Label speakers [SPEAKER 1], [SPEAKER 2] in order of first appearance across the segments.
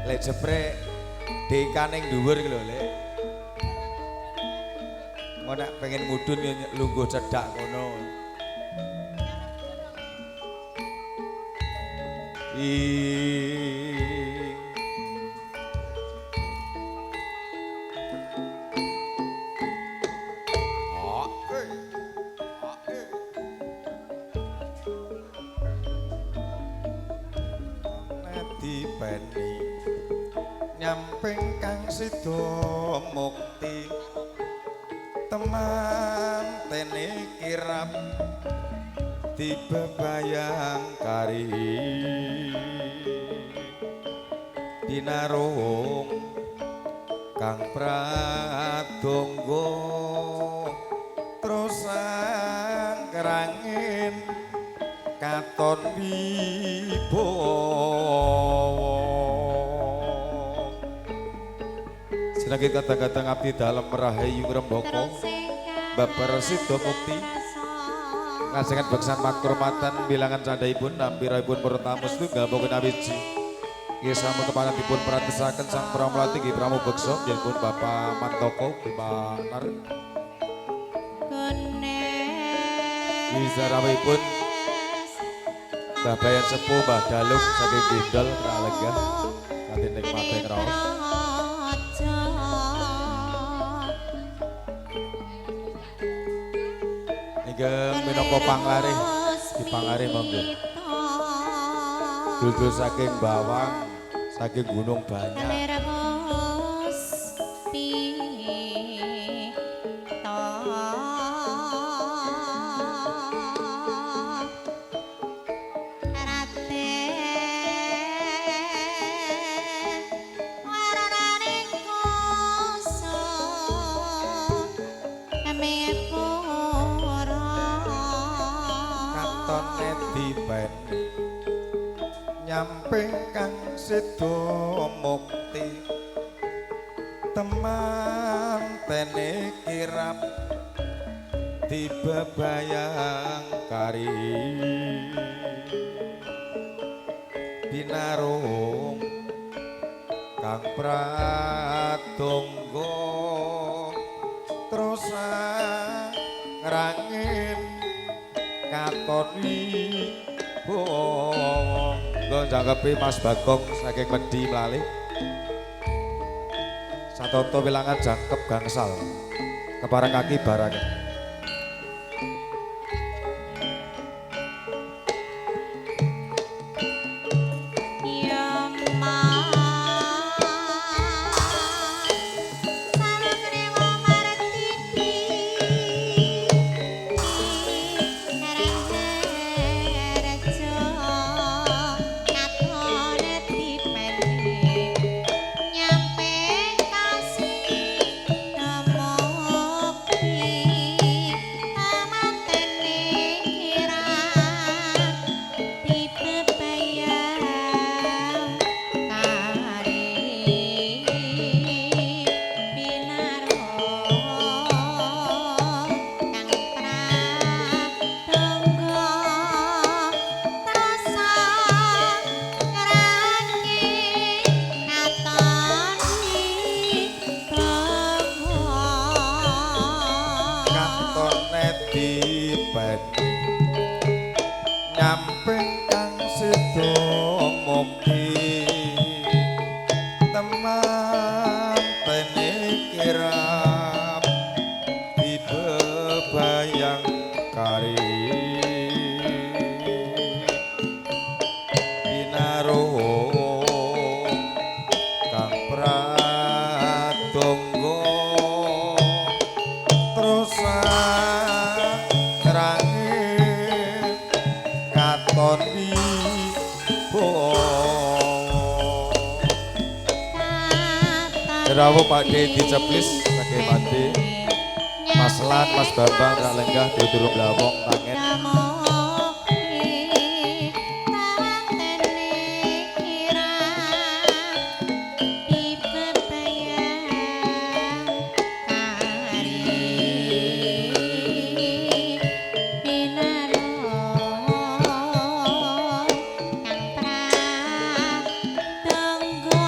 [SPEAKER 1] Lek jeprek dekan ning dhuwur iki lho, Lek. Engko nek pengen mudhun yo lungguh cedhak ngono.
[SPEAKER 2] Dipeni nyamping kang sida mukti teman tene kirap dibebayang kari dinarung kang pradonga terus angkrangin katon wibawa sinagih kata-kata ngabdi dalem rahayu ngrembaka babar sida mukti ngajengan beksan makurmatan bilangan candhaipun nampiripun para tamu setunggal mboten awiji nggih sampun kepanganipun pratesaken sang pramulati nggih pramubeksa njenengan Bapak Mantoko Bimanar wisarawipun Mbah Bayan Sepuh, Mbah Dalung saking Gendol Pralenggah kanthi nikmate ngraos. Nggih minangka panglarih dipangarih monggo. Dul-dul saking Bawang, saking Gunung Banyak. Nyamping kang sida mukti teman tene kirap dibebayang kari binarung kang pradonga terus ngrangin katon wibawa jangkepi Mas Bagong saking Wedi Mlalih satoto wilangan jangkep gangsal keparang kaki barang nyamping kang sida mukti teman tene kirap dibebayang kari binarung kang pradonga terus katon wibawa rawuh Pakde diceplis saking Pati Mas Lan Mas Bambang Pralenggah durung blawong tangen
[SPEAKER 3] Tenggo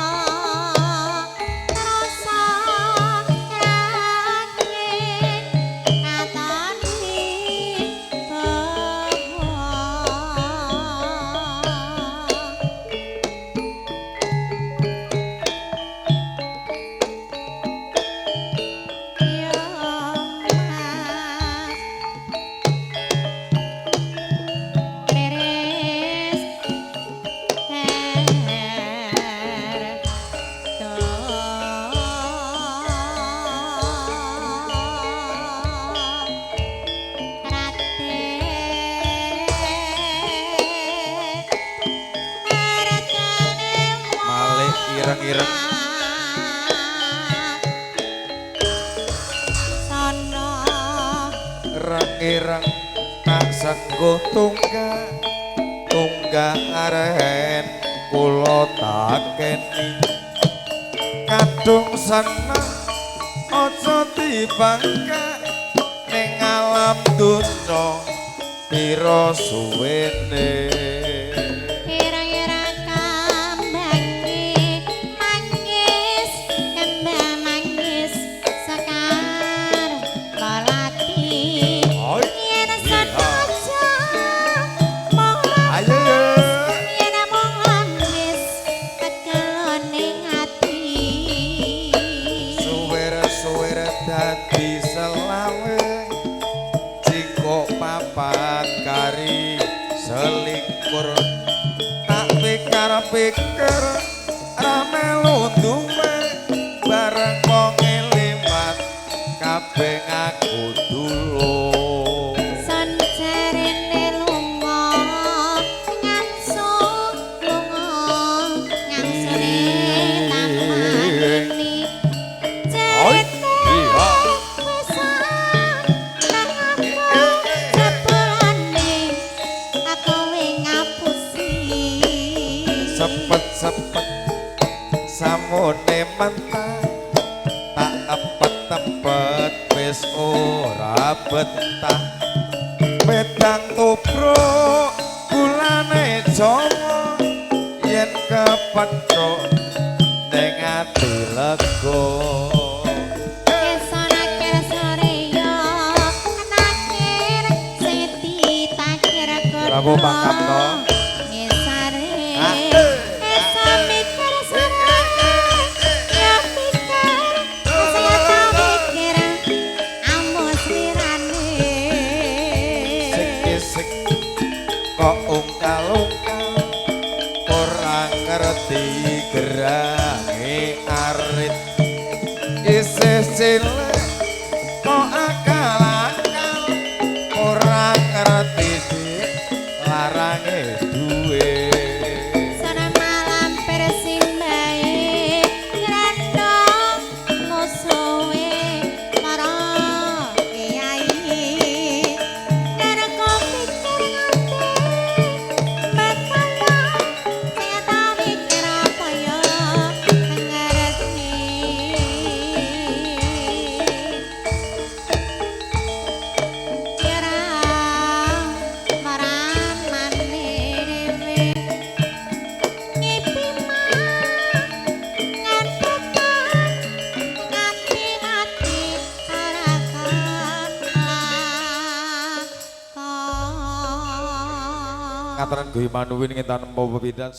[SPEAKER 2] ireng
[SPEAKER 3] sono
[SPEAKER 2] ireng tak sengguh tunggak aren kula takeni kadung seneng aja dibangga ning alam dunya pira suwene
[SPEAKER 3] ireng-ireng kambangi manggis kembang manggis sekar balati
[SPEAKER 2] oi
[SPEAKER 3] yen sedaja mong
[SPEAKER 2] ayo
[SPEAKER 3] yen mong manggis tegeloning ati
[SPEAKER 2] suwer dadi selawe jiko papat kari selikur tak pikir rame lundume bareng wong limat kabeh ngaku dulu
[SPEAKER 3] sanjarene lunga ngangsu ngangsune tamani
[SPEAKER 2] oi iya sepet samune mentah tak epet wis ora betah wedang tubruk gulane Jawa yen kepethuk ning ati lega Prabu Pangkapno kok ungkal-ungkal ora ngerti gerange arit isih cilik kok akal-akal ora ngerti dik larange duwe
[SPEAKER 3] malam persimbahe grandong musuhe para kiai narko pikir ngati bakala saya tau mikir apa ya ngerti kira marang manene ngipi nganti mati
[SPEAKER 2] ngataran Guy Manuwin ngintan empo pepidan